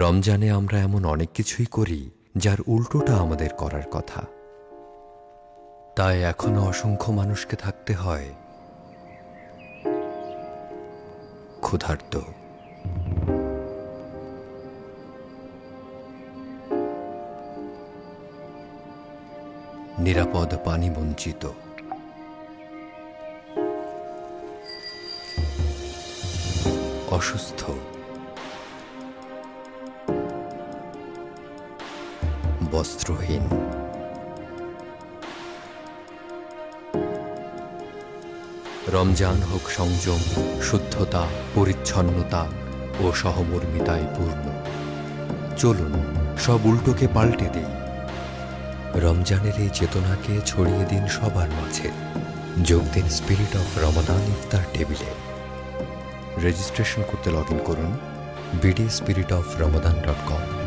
রমজানে আমরা এমন অনেক কিছুই করি যার উল্টোটা আমাদের করার কথা। তাই এখনো অসংখ্য মানুষকে থাকতে হয় ক্ষুধার্ত। নিরাপদ পানি বঞ্চিত, অসুস্থ, বস্ত্রহীন। রমজান হোক সংযম, শুদ্ধতা, পরিচ্ছন্নতা ও সহমর্মিতায় পূর্ণ। চলুন সব উল্টোকে পাল্টে দিই। রমজানের এই চেতনাকে ছড়িয়ে দিন সবার মাঝে। যোগ দিন স্পিরিট অফ রমাদান ইফতার টেবিলে। রেজিস্ট্রেশন করতে লগ ইন করুন bdspiritoframadan.com।